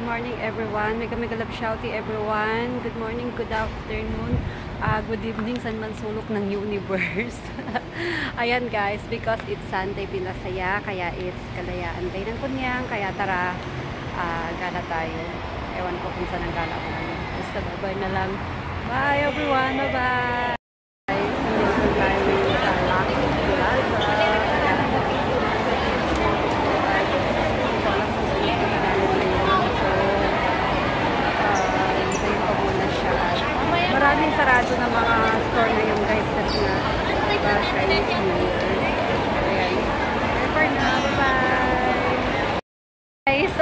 morning everyone. Mega love shouty everyone. Good morning, good afternoon, good evening saan man sulok ng universe. Ayan guys, because it's Sunday pinasaya, kaya it's Kalayaan Day ng Kunyang, kaya tara gala tayo. Ewan ko kung saan ang gala ko namin. Basta bye na lang. Bye everyone, bye bye. Guys, nandito tayo sa Lucky Plaza. Maraming sarado ng mga store ngayon guys kasi nga Chinese New Year. Ayan. For now, bye! Guys,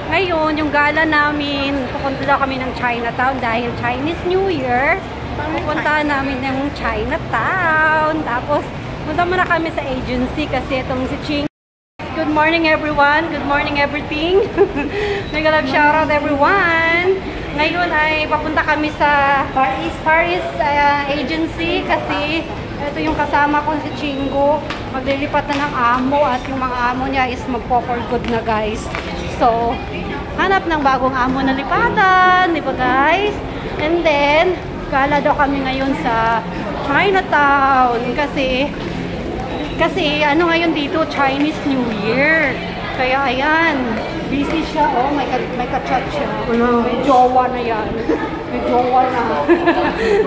ngayon yung gala namin, pupunta daw kami ng Chinatown dahil Chinese New Year. Pupunta namin ng Chinatown. Tapos, punta muna kami sa agency kasi itong si Ching. Good morning everyone. Good morning everything. Mega love shoutout everyone. Ngayon ay papunta kami sa Paris agency kasi ito yung kasama ko si Chingo. Maglilipat na ng amo at yung mga amo niya is magpo-for good na guys. So, hanap ng bagong amo na lipatan, di ba guys? And then, gala daw kami ngayon sa Chinatown kasi ano ngayon dito, Chinese New Year. Kaya ayan, busy siya. Oh, may ka-chat siya. May jowa na yan. May jowa na.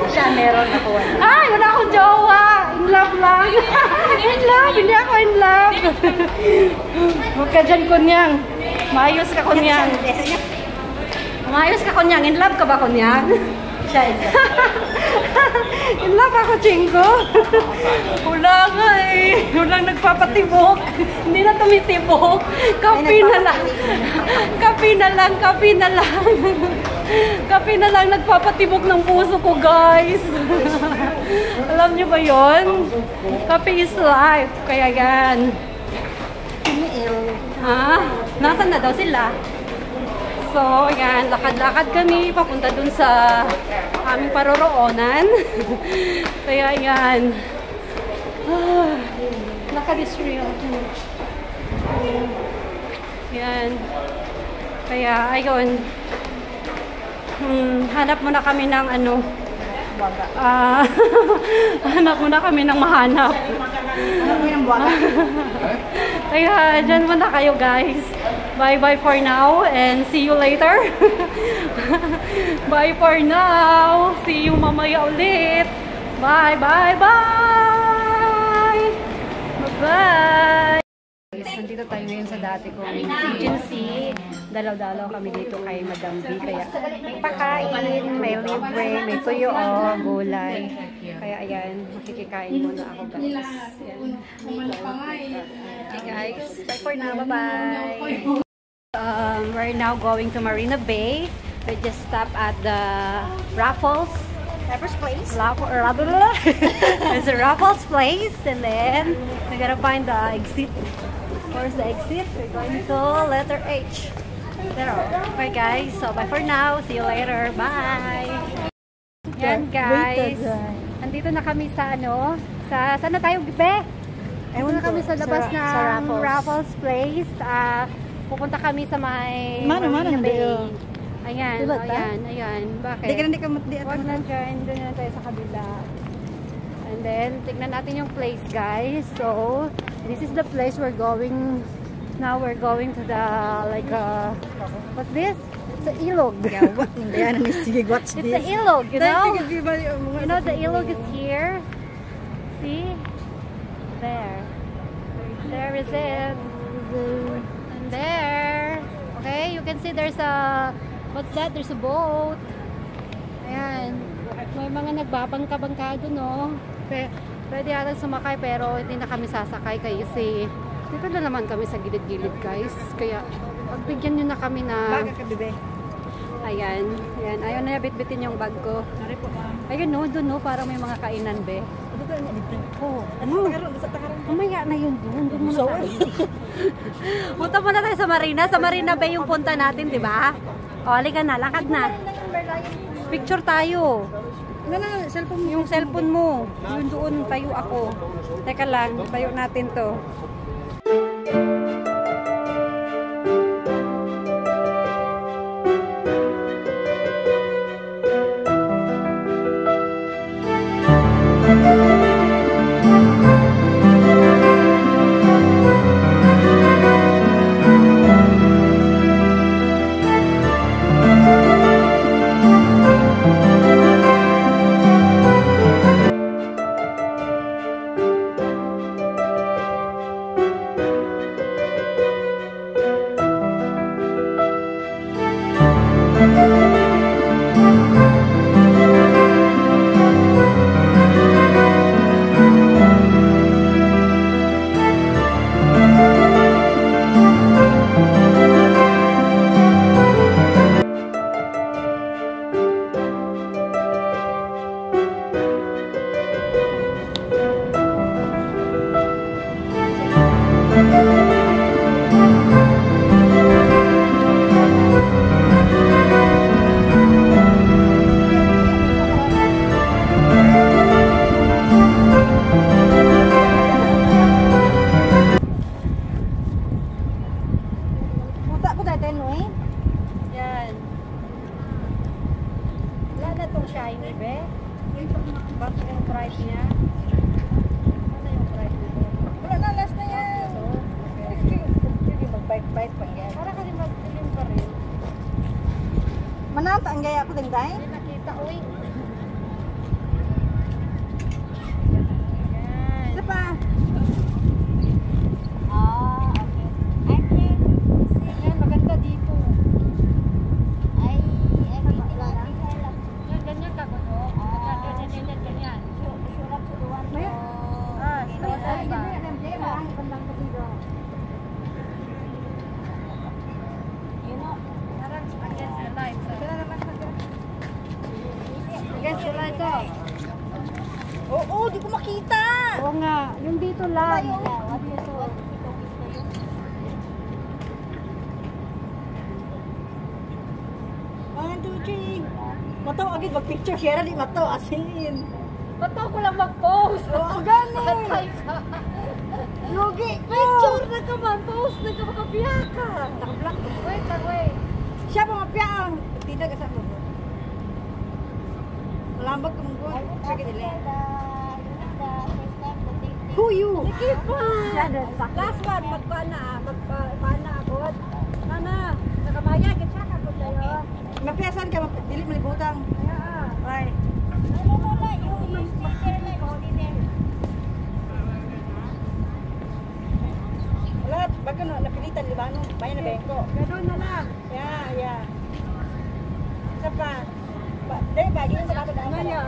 Siya meron ako. Ay, wala akong jowa. In love lang. In love. Hindi ako in love. Huwag ka dyan, Kunyang. Maayos ka, Kunyang. Maayos ka, Kunyang. In love ka ba, Kunyang? Siya in love. In love ako, Chingo. Wala nga eh. Walang nagpapatibok. Hindi na tumitibok. Kapi na lang. Kapi na lang. Kapi na lang. Kapi na lang nagpapatibok ng puso ko, guys. Alam niyo ba yon? Kapi is life. Kaya yan. Ha? Nasaan na daw sila? So, ayan, lakad-lakad kami papunta dun sa aming paroroonan. Kaya, ayan. Lakad is real. Ayan. Kaya, ayun. Hanap muna kami ng ano. Hanap muna kami ng mahanap. Hanap mo ng baga. Kaya, dyan muna kayo guys. Bye-bye for now and see you later. Bye for now. See you mamaya ulit. Bye, bye, bye. Bye-bye. Nandito tayo ngayon sa dati kong agency. Dalaw-dalaw kami dito kay Madam B. Kaya may pakain, may libre, may tuyo o gulay. Kaya ayan, makikikain muna ako guys. Okay guys, bye for now. Bye-bye. We're now going to Marina Bay. We just stopped at the Raffles Place. There's a Raffles Place, and then we're gonna find the exit. Where's the exit? We're going to letter H. There. Okay guys, so bye for now. See you later. Bye. Yan guys. Nandito na kami sa ano? Saan na tayo, Be? Ewan na kami sa labas ng Raffles Place. Pupunta kami sa may Marina Bay. Ayan, ayan. Bakit? Huwag na dyan. Doon na tayo sa kabila. And then, tignan natin yung place, guys. So, this is the place we're going. Now, we're going to the, like, what's this? It's an ilog. Yeah, what's it's an ilog, you know? You know, the ilog is here. See? There. There is it. And there. Okay, you can see there's a, what's that? There's a boat. Ayan. May mga nagbabangka-bangka doon, no? Pwede yata sumakay pero hindi na kami sasakay kasi dito na naman kami sa gilid-gilid, guys. Kaya, pagbigyan nyo na kami na... Baga ka, bebe. Ayan. Ayan. Ayaw na bitbitin yung bag ko. Ayun, no? Doon, no? Parang may mga kainan, be. Oo. Mamaya na yun doon. Doon muna tayo. Punta muna tayo sa Marina. Sa Marina Bay yung punta natin, di ba? O, halika na. Lakad na. Picture tayo. Yung cellphone mo. Yun doon. Tayo ako. Teka lang. Tayo natin to. itong shiny, be? Ba't yung price niya? Ano yung price nito? Wala na, last na yan. Sige, mag-bite-bite pa yan. Para kasi magdilim pa rin. Manata ang gaya ko, Dingday? Hindi nakita, uy. Isa pa. Yan, maganda dito. Yan, ganyan ka, gusto. Ganyan. Maya. Ay, ba? Parang against the light. Against the light, oh. Oo, di ko makita. Oo nga, yung dito lang. One, two, three. Mataw agad mag-picture kaya di mataw asin. Ba't ako lang mag-post? Oo, gani. Patay ka. Lugi ko. Picture na ka man, post na ka, makabiya ka. Naka-block. Wait lang, wait. Siya pa mapiyang. Tidak ka sa mo. Malambag ka mong good. Sige dili. Who you? Sige pa. Last one, magpaana ako. Mana? Nakamaya, kitsa ka ko tayo. Mapiyasan ka, dili malibutang. Bye. Wala, baga no, napilitan, di ba? No? Bayan na bengko. Ganun na lang. Yeah. Isa pa. Dahil ba, ganyan sa kato daan ka na.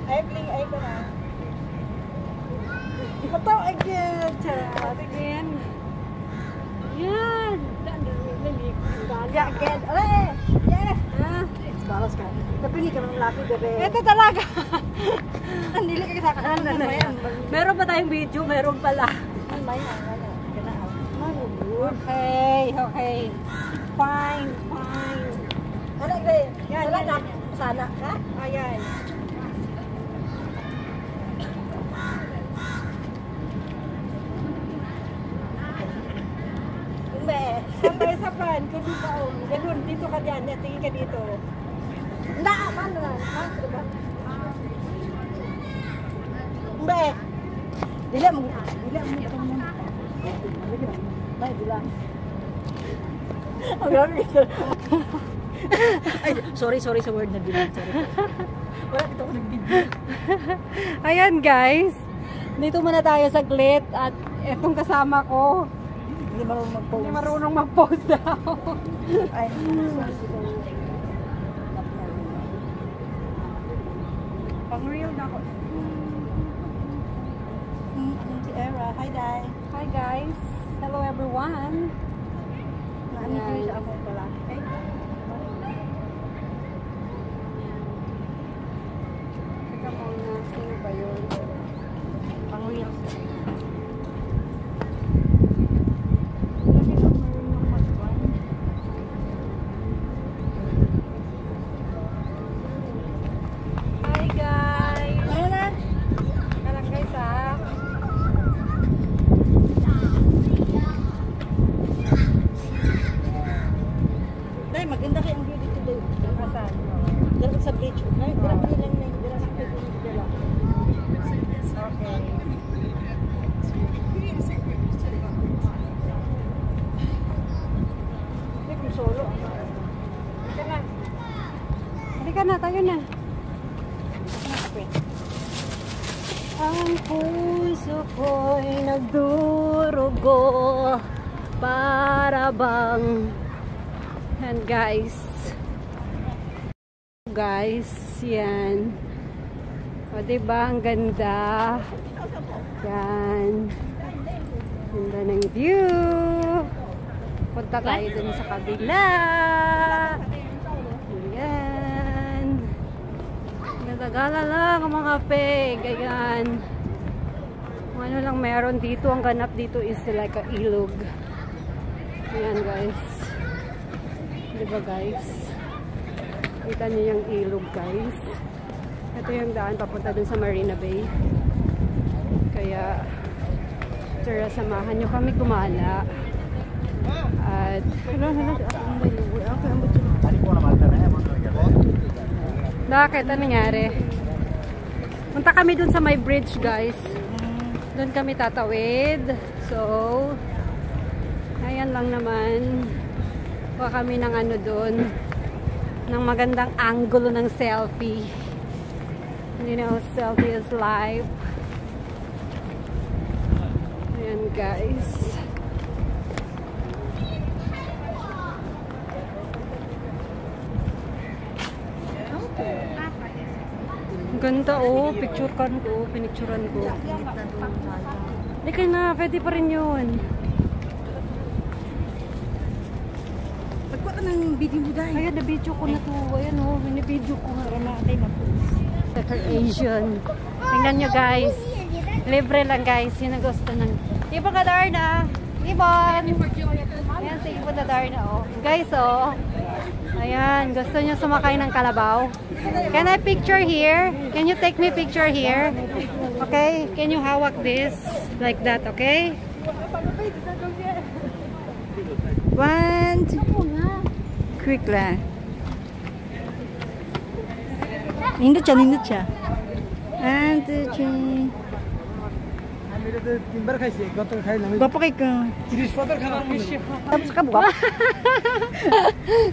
Ay ko na. Ipataw again. Charot again. Yan. Again. Alay! Yes! Balas ka. Napili ka ng laki, bebe. Ito talaga. Nandili ka sa kanan. Meron pa tayong video, meron pala. Okay. Fine. Ano, Gray? Wala na. Sana ka? Ayan. Umbe. Sabay-saban, kasi pa o. Ganun, dito ka dyan. Tingin ka dito. Hindi, paano na? Diba? Umbe. Dila mo. Bay, dila. Ang grabe ito. Ay, sorry sa word na dila. Sorry. Wala ito ako nag-video. Ayan guys. Dito muna tayo saglit at etong kasama ko. Hindi marunong mag-post. Hindi marunong mag-post daw. Ay, Pang-real na ako. si Era. Hi, Day. Hi guys. Hello everyone. Naano ko siya ako pala. Okay? Teka muna, sino ba yun? Pang-real. Hi guys. Ano na? Teka lang guys ha. Day, maganda kayong view dito, Day. Asan? Dapat sa beach. Ay, dala pa nilang na yung dala sa beach. Okay. Hindi kung solo. Halika na. Halika na, tayo na. Ang puso ko'y nagdurugo para bang yan guys yan o diba ang ganda yan ganda ng view punta tayo dun sa kabila yan nagagala lang ang mga peg ayan kung ano lang meron dito ang ganap dito is like a ilog ayan guys diba guys kita niyo yung ilog guys ito yung daan papunta dun sa Marina Bay kaya tara samahan nyo kami gumala at Bakit? Ano nangyari? Punta kami dun sa may bridge, guys. Doon kami tatawid. So, ayan lang naman. Kuha kami ng ano dun. Ng magandang angulo ng selfie. You know, selfie is life. Ayan, guys. Ang ganda, oh. Picture kan ko. Pinicturan ko. Hindi ka na. Pwede pa rin yun. Pagkuha ka ng video mo dahil. Ayan, na-video ko na to. Ayan, oh. Minibideo ko nga. Better Asian. Tingnan nyo, guys. Libre lang, guys. Yun ang gusto ng Ibon ka, Darna. Ibon. Ayan, si Ibon na Darna, oh. Guys, oh. Ayan, gusto nyo sumakay ng kalabaw? Can I picture here? Can you take me picture here? Okay? Can you hawak this? Like that, okay? 1, 2. Quick lang. Nindot siya. 1, 2, 3. Gwapo kay ka. Tapos ka buka.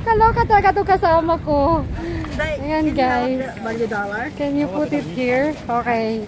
Kaloka talaga itong kasama ko. Ayan, guys. $1. Can you put it here? Okay.